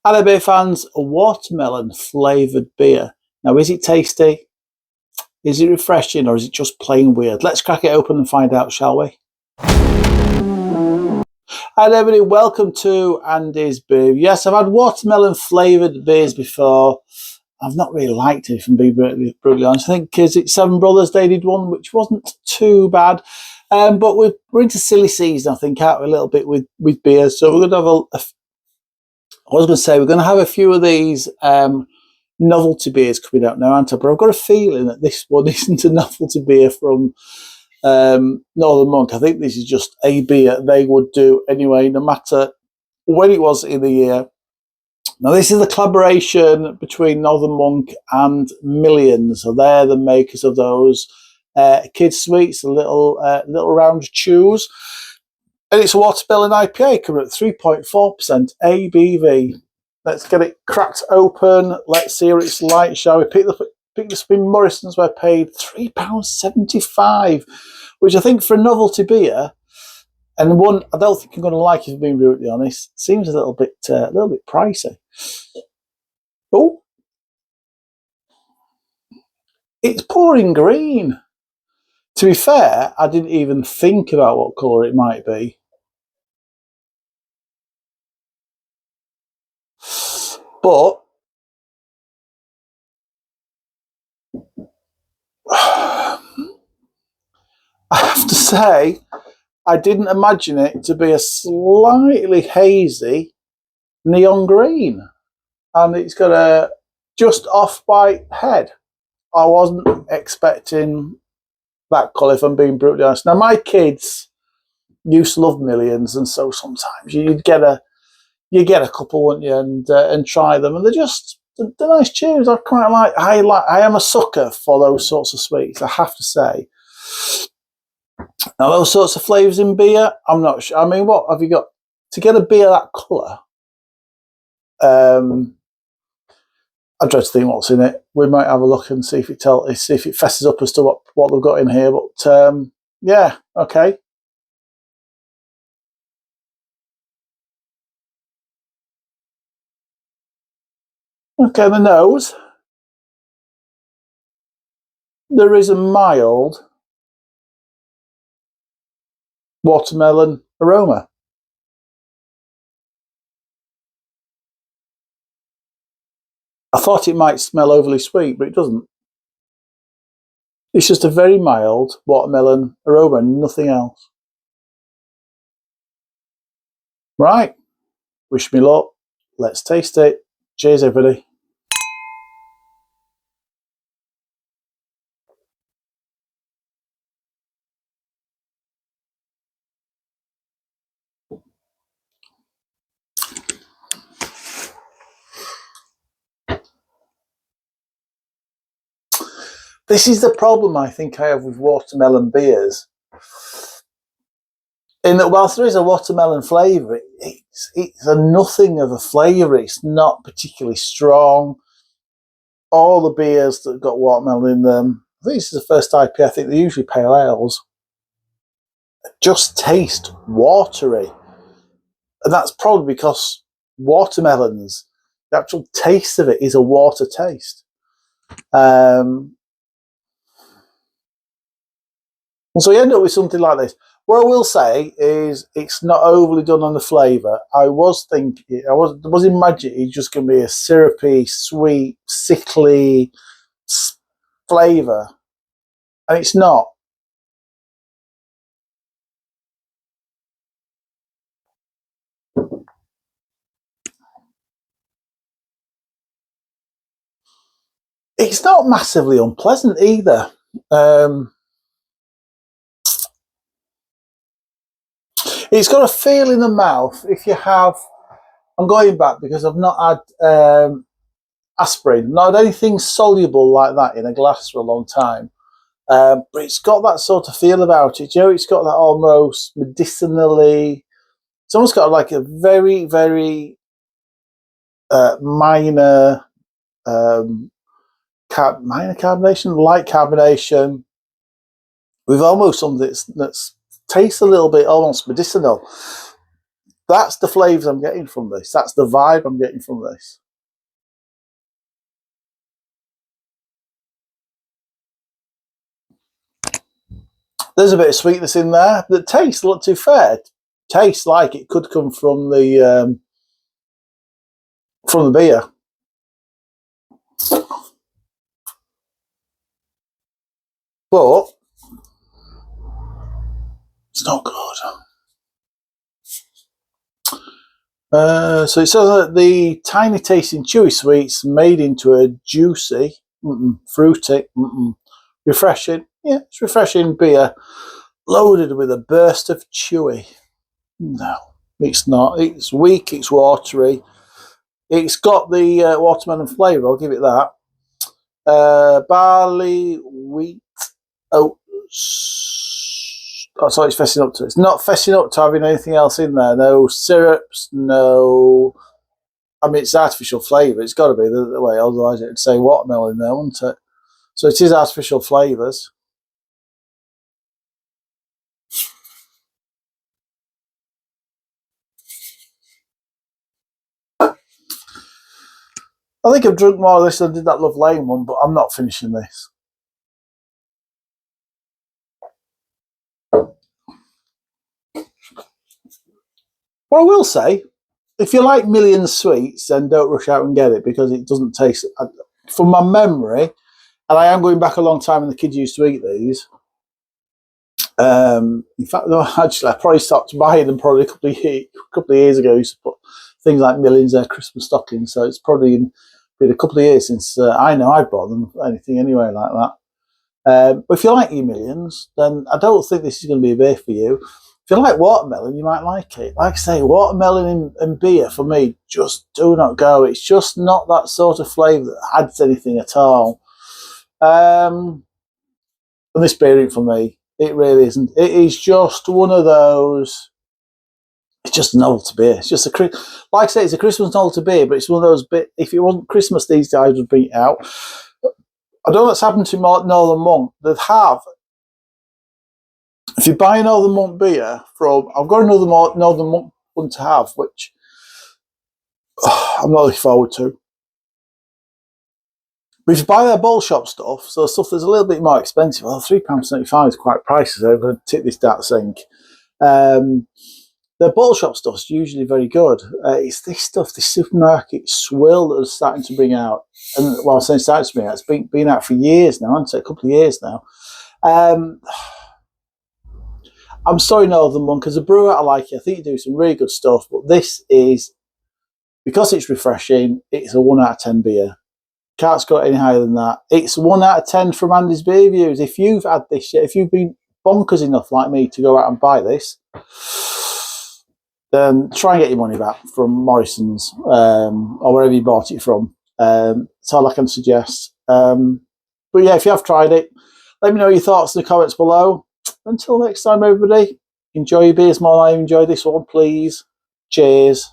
ABV fans, a watermelon flavoured beer. Now, is it tasty? Is it refreshing, or is it just plain weird? Let's crack it open and find out, shall we? Hi everybody, welcome to Andy's Beer. Yes, I've had watermelon flavoured beers before. I've not really liked it, if I'm being brutally honest. I think because it's Seven Brothers, they did one which wasn't too bad. But we're into silly season, I think, aren't we, a little bit with beers. So we're going to have we're going to have a few of these novelty beers coming out now, aren't I? But I've got a feeling that this one isn't a novelty beer from Northern Monk. I think this is just a beer they would do anyway, no matter when it was in the year. Now, this is a collaboration between Northern Monk and Millions. So they're the makers of those kids' sweets, the little round chews. And it's a watermelon IPA coming at 3.4% ABV. Let's get it cracked open. Let's see what it's like, shall we? Pick this up in Morrison's, where I paid £3.75, which I think for a novelty beer, and one I don't think I'm going to like, if I'm being brutally honest, seems a little bit pricey. Oh, it's pouring green. To be fair, I didn't even think about what colour it might be. But I have to say, I didn't imagine it to be a slightly hazy neon green. And it's got a just off-white head. I wasn't expecting that colour, if I'm being brutally honest. Now, my kids used to love Millions, and so sometimes you get a couple, wouldn't you, and try them, and they're nice chews. I quite like. I am a sucker for those sorts of sweets, I have to say. Now, those sorts of flavours in beer, I'm not sure. I mean, what have you got to get a beer that colour? I dread to think what's in it. We might have a look and see if it fesses up as to what they've got in here. But yeah, okay. Okay, the nose. There is a mild watermelon aroma. I thought it might smell overly sweet, but it doesn't. It's just a very mild watermelon aroma, nothing else. Right. Wish me luck. Let's taste it. Cheers, everybody. This is the problem I think I have with watermelon beers. In that, whilst there is a watermelon flavour, it's a nothing of a flavour. It's not particularly strong. All the beers that have got watermelon in them, I think this is the first IPA, I think they're usually pale ales, just taste watery. And that's probably because watermelons, the actual taste of it is a water taste. So you end up with something like this. What I will say is it's not overly done on the flavour. I was imagining it's just going to be a syrupy, sweet, sickly flavour, and it's not. It's not massively unpleasant either. It's got a feel in the mouth. If you have, I'm going back because I've not had aspirin, not had anything soluble like that in a glass for a long time. But it's got that sort of feel about it. You know, it's got that almost medicinally. It's almost got like a very, very minor carbonation, light carbonation, with almost something that's tastes a little bit almost medicinal. That's the flavours I'm getting from this. That's the vibe I'm getting from this. There's a bit of sweetness in there. The taste, look, too fair, tastes like it could come from the beer. But it's not good. So it says that the tiny tasting chewy sweets made into a juicy, fruity, refreshing. Yeah, it's refreshing beer loaded with a burst of chewy. No, it's not. It's weak. It's watery. It's got the watermelon flavour. I'll give it that. Barley, wheat, oats. That's all it's fessing up to. It's not fessing up to having anything else in there. No syrups, no. I mean, it's artificial flavour. It's got to be the way, otherwise it'd say watermelon there, wouldn't it? So it is artificial flavours. I think I've drunk more of this than I did that Love Lane one, but I'm not finishing this. What I will say, if you like million sweets, then don't rush out and get it, because it doesn't taste. From my memory, and I am going back a long time when the kids used to eat these. In fact, no, actually, I probably stopped buying them probably a couple of years ago. I used to put things like millions in their Christmas stockings, so it's probably been a couple of years since I know I bought them anything anyway like that. But if you like your millions, then I don't think this is going to be a beer for you. If you like watermelon, you might like it. Like I say, watermelon and beer, for me, just do not go. It's just not that sort of flavour that adds anything at all. And this beer ain't for me. It really isn't. It is just one of those. It's just an novelty beer. It's just like I say, it's a Christmas novelty beer, but it's one of those bit. If it wasn't Christmas, these guys would bring it out. I don't know what's happened to Northern Monk. They have. If you buy a Northern Monk beer from, I've got another Northern Monk one to have, which I'm not looking forward to. But if you buy their bottle shop stuff, so stuff that's a little bit more expensive, well, £3.75 is quite pricey, so I'm going to tip this down the sink. Their bottle shop stuff is usually very good. It's this stuff, this supermarket swill that is starting to bring out. And while I'm saying starting to bring out, it's been out for years now, hasn't it? A couple of years now. I'm sorry, Northern Monk, as a brewer, I like it. I think you do some really good stuff, but this is, because it's refreshing, it's a 1 out of 10 beer. Can't score any higher than that. It's 1 out of 10 from Andy's Beer Reviews. If you've had this, if you've been bonkers enough like me to go out and buy this, then try and get your money back from Morrison's or wherever you bought it from. That's all I can suggest. But yeah, if you have tried it, let me know your thoughts in the comments below. Until next time, everybody, enjoy your beers more than I enjoy this one, please. Cheers.